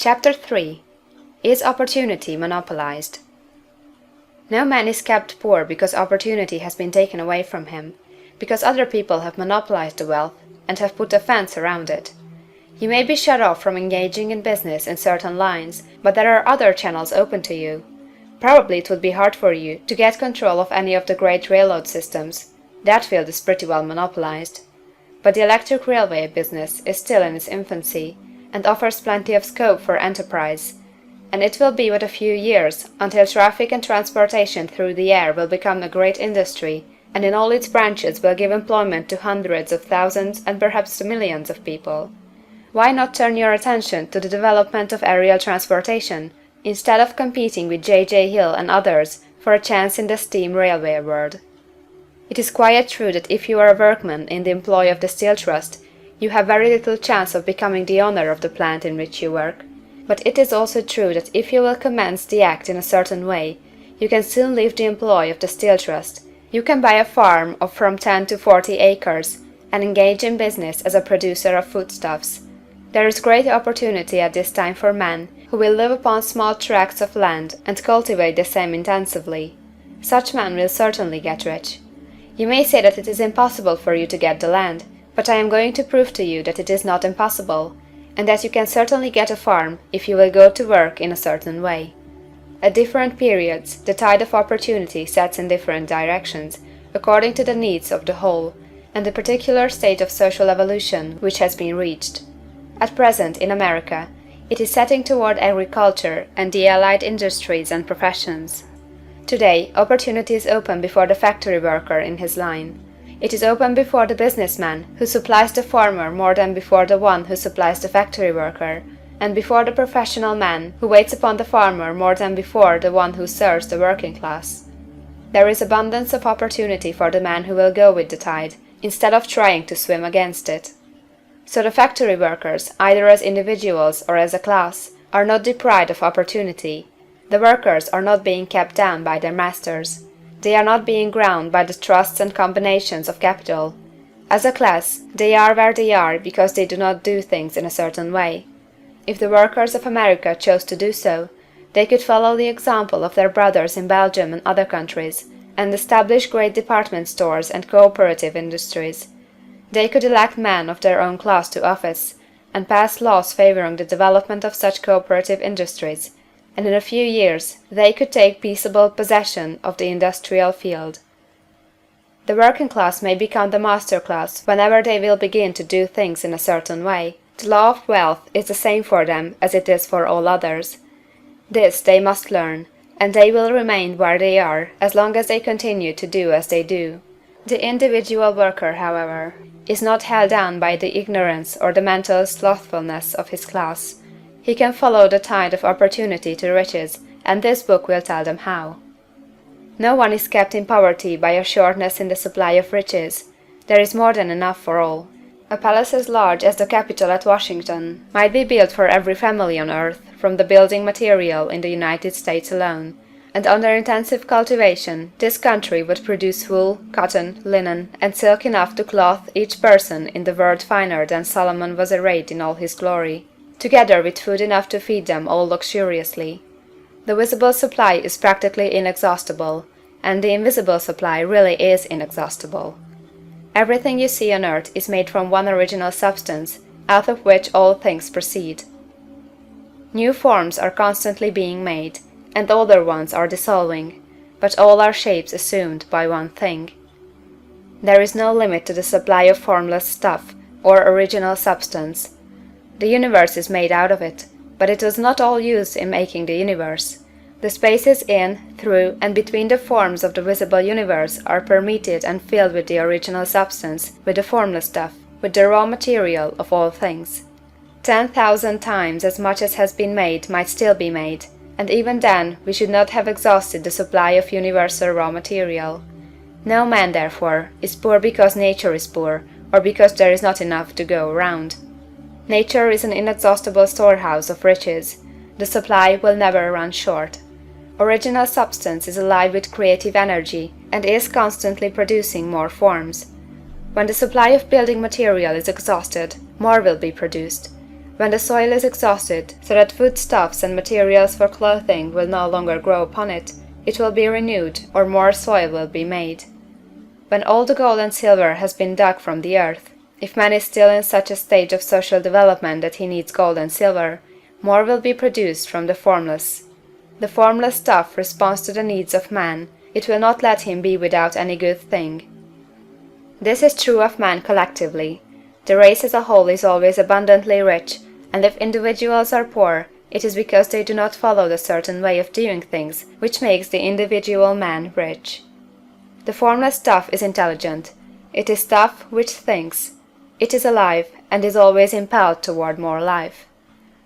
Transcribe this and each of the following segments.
Chapter 3. Is Opportunity Monopolized? No man is kept poor because opportunity has been taken away from him, because other people have monopolized the wealth and have put a fence around it. You may be shut off from engaging in business in certain lines, but there are other channels open to you. Probably it would be hard for you to get control of any of the great railroad systems. That field is pretty well monopolized. But the electric railway business is still in its infancy, and offers plenty of scope for enterprise, and it will be but a few years until traffic and transportation through the air will become a great industry, and in all its branches will give employment to hundreds of thousands and perhaps to millions of people. Why not turn your attention to the development of aerial transportation, instead of competing with J. Hill and others for a chance in the steam railway world? It is quite true that if you are a workman in the employ of the Steel Trust, you have very little chance of becoming the owner of the plant in which you work. But it is also true that if you will commence the act in a certain way, you can soon leave the employ of the Steel Trust. You can buy a farm of from 10 to 40 acres, and engage in business as a producer of foodstuffs. There is great opportunity at this time for men who will live upon small tracts of land and cultivate the same intensively. Such men will certainly get rich. You may say that it is impossible for you to get the land, but I am going to prove to you that it is not impossible, and that you can certainly get a farm if you will go to work in a certain way. At different periods, the tide of opportunity sets in different directions, according to the needs of the whole, and the particular state of social evolution which has been reached. At present, in America, it is setting toward agriculture and the allied industries and professions. Today, opportunity is open before the factory worker in his line. It is open before the businessman who supplies the farmer more than before the one who supplies the factory worker, and before the professional man who waits upon the farmer more than before the one who serves the working class. There is abundance of opportunity for the man who will go with the tide, instead of trying to swim against it. So the factory workers, either as individuals or as a class, are not deprived of opportunity. The workers are not being kept down by their masters. They are not being ground by the trusts and combinations of capital. As a class, they are where they are because they do not do things in a certain way. If the workers of America chose to do so, they could follow the example of their brothers in Belgium and other countries, and establish great department stores and cooperative industries. They could elect men of their own class to office, and pass laws favoring the development of such cooperative industries, and in a few years they could take peaceable possession of the industrial field. The working class may become the master class whenever they will begin to do things in a certain way. The law of wealth is the same for them as it is for all others. This they must learn, and they will remain where they are as long as they continue to do as they do. The individual worker, however, is not held down by the ignorance or the mental slothfulness of his class. He can follow the tide of opportunity to riches, and this book will tell them how. No one is kept in poverty by a shortness in the supply of riches. There is more than enough for all. A palace as large as the Capitol at Washington might be built for every family on earth from the building material in the United States alone, and under intensive cultivation this country would produce wool, cotton, linen, and silk enough to clothe each person in the world finer than Solomon was arrayed in all his glory, together with food enough to feed them all luxuriously. The visible supply is practically inexhaustible, and the invisible supply really is inexhaustible. Everything you see on earth is made from one original substance, out of which all things proceed. New forms are constantly being made, and older ones are dissolving, but all are shapes assumed by one thing. There is no limit to the supply of formless stuff, or original substance. The universe is made out of it, but it was not all used in making the universe. The spaces in, through, and between the forms of the visible universe are permeated and filled with the original substance, with the formless stuff, with the raw material of all things. 10,000 times as much as has been made might still be made, and even then we should not have exhausted the supply of universal raw material. No man, therefore, is poor because nature is poor, or because there is not enough to go around. Nature is an inexhaustible storehouse of riches. The supply will never run short. Original substance is alive with creative energy and is constantly producing more forms. When the supply of building material is exhausted, more will be produced. When the soil is exhausted, so that foodstuffs and materials for clothing will no longer grow upon it, it will be renewed, or more soil will be made. When all the gold and silver has been dug from the earth, if man is still in such a stage of social development that he needs gold and silver, more will be produced from the formless. The formless stuff responds to the needs of man, it will not let him be without any good thing. This is true of man collectively. The race as a whole is always abundantly rich, and if individuals are poor, it is because they do not follow the certain way of doing things which makes the individual man rich. The formless stuff is intelligent. It is stuff which thinks. It is alive, and is always impelled toward more life.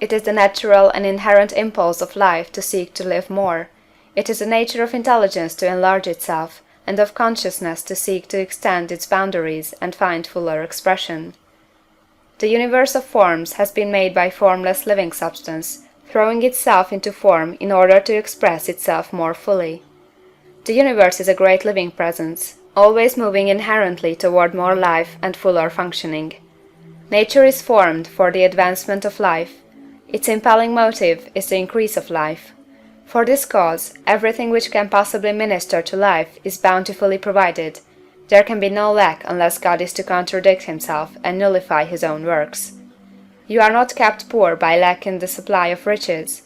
It is the natural and inherent impulse of life to seek to live more. It is the nature of intelligence to enlarge itself, and of consciousness to seek to extend its boundaries and find fuller expression. The universe of forms has been made by formless living substance, throwing itself into form in order to express itself more fully. The universe is a great living presence, always moving inherently toward more life and fuller functioning. Nature is formed for the advancement of life. Its impelling motive is the increase of life. For this cause, everything which can possibly minister to life is bountifully provided. There can be no lack unless God is to contradict himself and nullify his own works. You are not kept poor by lack in the supply of riches.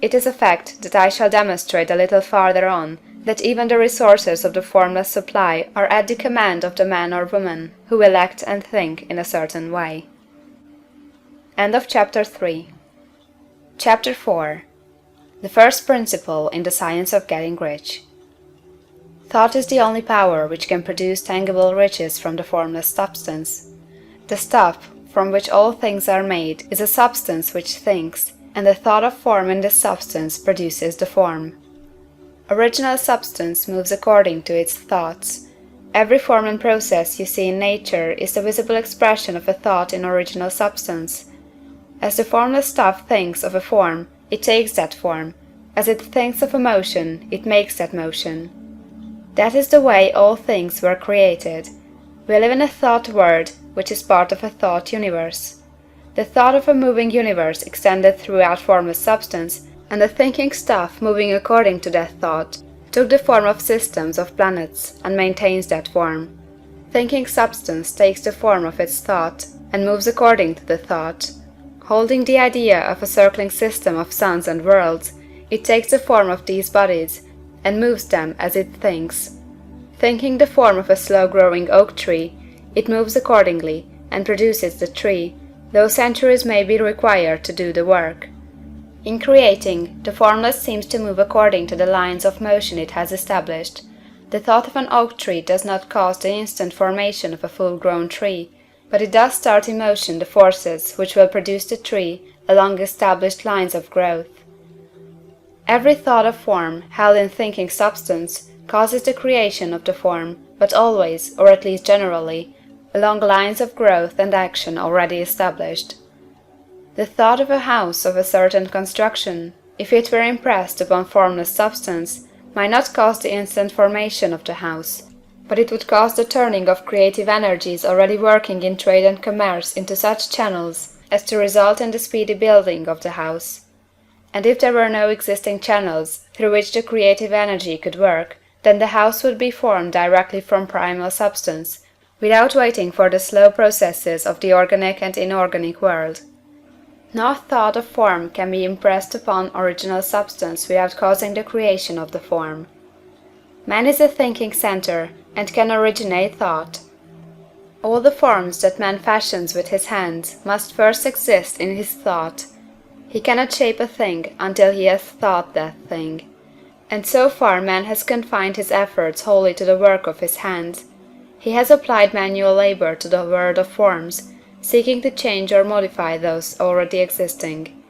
It is a fact that I shall demonstrate a little farther on, that even the resources of the formless supply are at the command of the man or woman who will act and think in a certain way. End of Chapter 3. Chapter 4. The first principle in the science of getting rich. Thought is the only power which can produce tangible riches from the formless substance. The stuff from which all things are made is a substance which thinks, and the thought of form in this substance produces the form. Original substance moves according to its thoughts. Every form and process you see in nature is the visible expression of a thought in original substance. As the formless stuff thinks of a form, it takes that form. As it thinks of a motion, it makes that motion. That is the way all things were created. We live in a thought world, which is part of a thought universe. The thought of a moving universe extended throughout formless substance, and the thinking stuff moving according to that thought took the form of systems of planets and maintains that form. Thinking substance takes the form of its thought and moves according to the thought. Holding the idea of a circling system of suns and worlds, it takes the form of these bodies and moves them as it thinks. Thinking the form of a slow-growing oak tree, it moves accordingly and produces the tree, though centuries may be required to do the work. In creating, the formless seems to move according to the lines of motion it has established. The thought of an oak tree does not cause the instant formation of a full-grown tree, but it does start in motion the forces which will produce the tree along established lines of growth. Every thought of form, held in thinking substance, causes the creation of the form, but always, or at least generally, along lines of growth and action already established. The thought of a house of a certain construction, if it were impressed upon formless substance, might not cause the instant formation of the house, but it would cause the turning of creative energies already working in trade and commerce into such channels as to result in the speedy building of the house. And if there were no existing channels through which the creative energy could work, then the house would be formed directly from primal substance, without waiting for the slow processes of the organic and inorganic world. No thought of form can be impressed upon original substance without causing the creation of the form. Man is a thinking center, and can originate thought. All the forms that man fashions with his hands must first exist in his thought. He cannot shape a thing until he has thought that thing. And so far man has confined his efforts wholly to the work of his hands. He has applied manual labor to the world of forms, seeking to change or modify those already existing.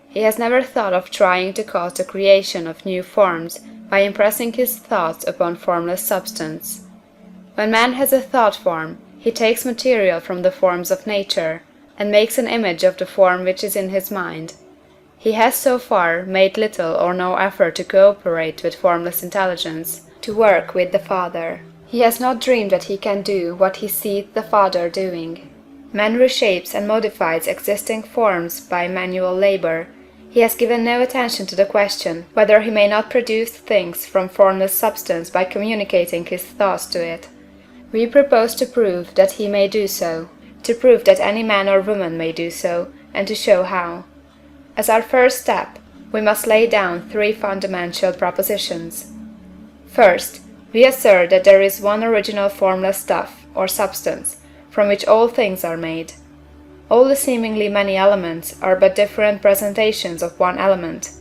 He has never thought of trying to cause the creation of new forms by impressing his thoughts upon formless substance. When man has a thought form, he takes material from the forms of nature, and makes an image of the form which is in his mind. He has so far made little or no effort to cooperate with formless intelligence, to work with the Father. He has not dreamed that he can do what he seeth the Father doing. Man reshapes and modifies existing forms by manual labor. He has given no attention to the question whether he may not produce things from formless substance by communicating his thoughts to it. We propose to prove that he may do so, to prove that any man or woman may do so, and to show how. As our first step, we must lay down three fundamental propositions. First, we assert that there is one original formless stuff, or substance, from which all things are made. All the seemingly many elements are but different presentations of one element.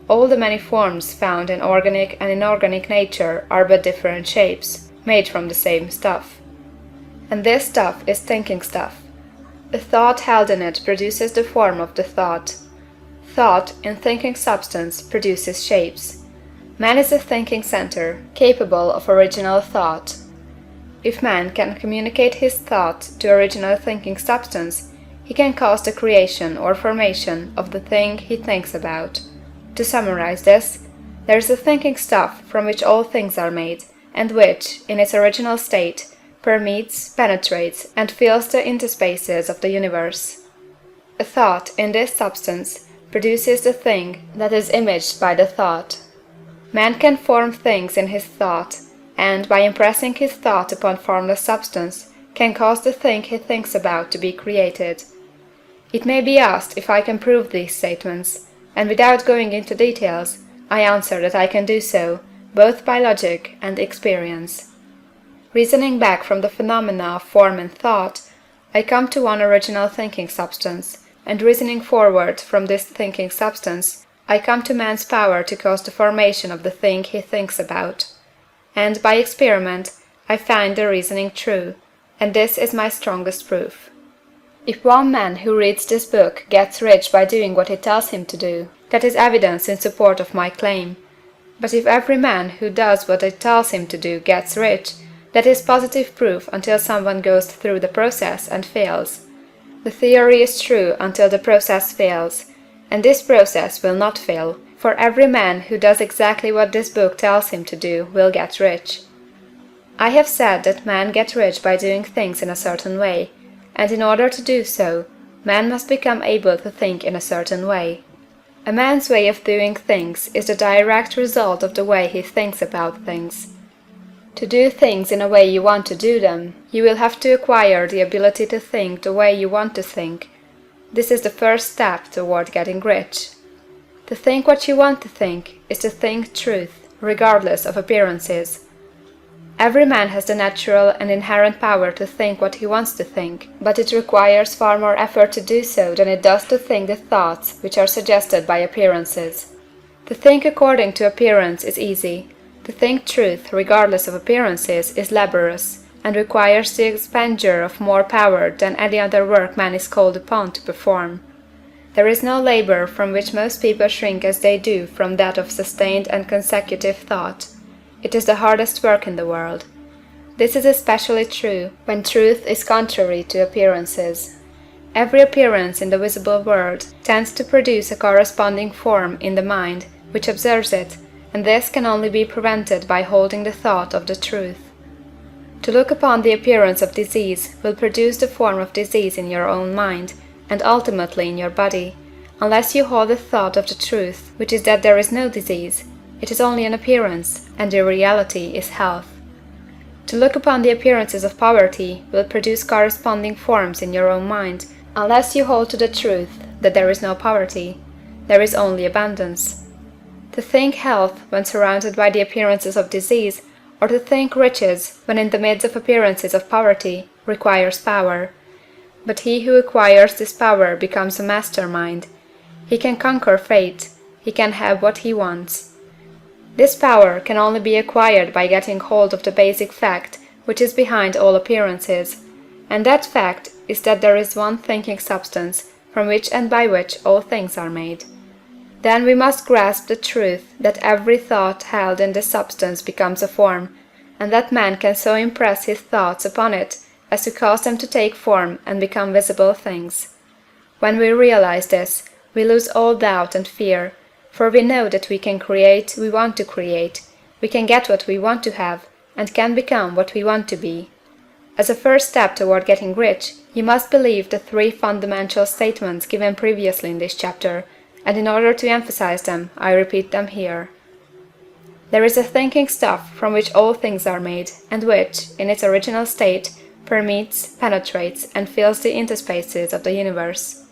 All the many forms found in organic and inorganic nature are but different shapes, made from the same stuff. And this stuff is thinking stuff. The thought held in it produces the form of the thought. Thought, in thinking substance, produces shapes. Man is a thinking center, capable of original thought. If man can communicate his thought to original thinking substance, he can cause the creation or formation of the thing he thinks about. To summarize this, there is a thinking stuff from which all things are made, and which, in its original state, permeates, penetrates, and fills the interspaces of the universe. A thought, in this substance, produces the thing that is imaged by the thought. Man can form things in his thought, and, by impressing his thought upon formless substance, can cause the thing he thinks about to be created. It may be asked if I can prove these statements, and without going into details, I answer that I can do so, both by logic and experience. Reasoning back from the phenomena of form and thought, I come to one original thinking substance, and reasoning forward from this thinking substance, I come to man's power to cause the formation of the thing he thinks about. And by experiment, I find the reasoning true, and this is my strongest proof. If one man who reads this book gets rich by doing what it tells him to do, that is evidence in support of my claim. But if every man who does what it tells him to do gets rich, that is positive proof until someone goes through the process and fails. The theory is true until the process fails, and this process will not fail, for every man who does exactly what this book tells him to do will get rich. I have said that men get rich by doing things in a certain way, and in order to do so, man must become able to think in a certain way. A man's way of doing things is the direct result of the way he thinks about things. To do things in a way you want to do them, you will have to acquire the ability to think the way you want to think. This is the first step toward getting rich. To think what you want to think is to think truth, regardless of appearances. Every man has the natural and inherent power to think what he wants to think, but it requires far more effort to do so than it does to think the thoughts which are suggested by appearances. To think according to appearance is easy. To think truth, regardless of appearances, is laborious, and requires the expenditure of more power than any other work man is called upon to perform. There is no labor from which most people shrink as they do from that of sustained and consecutive thought. It is the hardest work in the world. This is especially true when truth is contrary to appearances. Every appearance in the visible world tends to produce a corresponding form in the mind which observes it, and this can only be prevented by holding the thought of the truth. To look upon the appearance of disease will produce the form of disease in your own mind, and ultimately in your body, unless you hold the thought of the truth, which is that there is no disease, it is only an appearance, and the reality is health. To look upon the appearances of poverty will produce corresponding forms in your own mind, unless you hold to the truth that there is no poverty, there is only abundance. To think health when surrounded by the appearances of disease, or to think riches when in the midst of appearances of poverty, requires power. But he who acquires this power becomes a mastermind. He can conquer fate. He can have what he wants. This power can only be acquired by getting hold of the basic fact which is behind all appearances, and that fact is that there is one thinking substance from which and by which all things are made. Then we must grasp the truth that every thought held in this substance becomes a form, and that man can so impress his thoughts upon it as to cause them to take form and become visible things. When we realize this, we lose all doubt and fear, for we know that we can create we want to create, we can get what we want to have, and can become what we want to be. As a first step toward getting rich, You must believe the three fundamental statements given previously in this chapter, and in order to emphasize them, I repeat them here. There is a thinking stuff from which all things are made, and which, in its original state, permeates, penetrates, and fills the interspaces of the universe.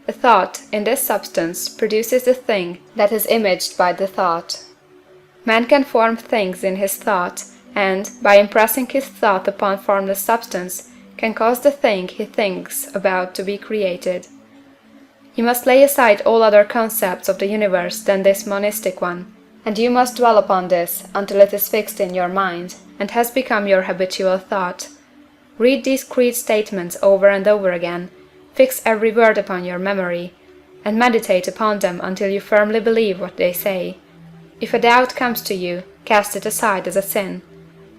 A thought, in this substance, produces the thing that is imaged by the thought. Man can form things in his thought, and, by impressing his thought upon formless substance, can cause the thing he thinks about to be created. You must lay aside all other concepts of the universe than this monistic one, and you must dwell upon this until it is fixed in your mind, and has become your habitual thought. Read these creed statements over and over again, fix every word upon your memory, and meditate upon them until you firmly believe what they say. If a doubt comes to you, cast it aside as a sin.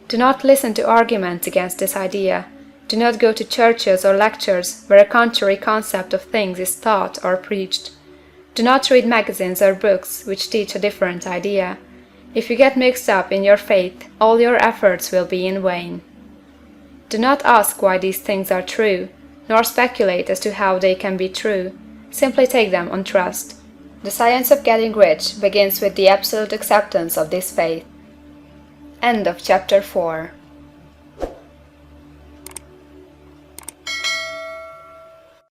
Do not listen to arguments against this idea. Do not go to churches or lectures where a contrary concept of things is taught or preached. Do not read magazines or books which teach a different idea. If you get mixed up in your faith, all your efforts will be in vain. Do not ask why these things are true, nor speculate as to how they can be true. Simply take them on trust. The science of getting rich begins with the absolute acceptance of this faith. End of chapter 4.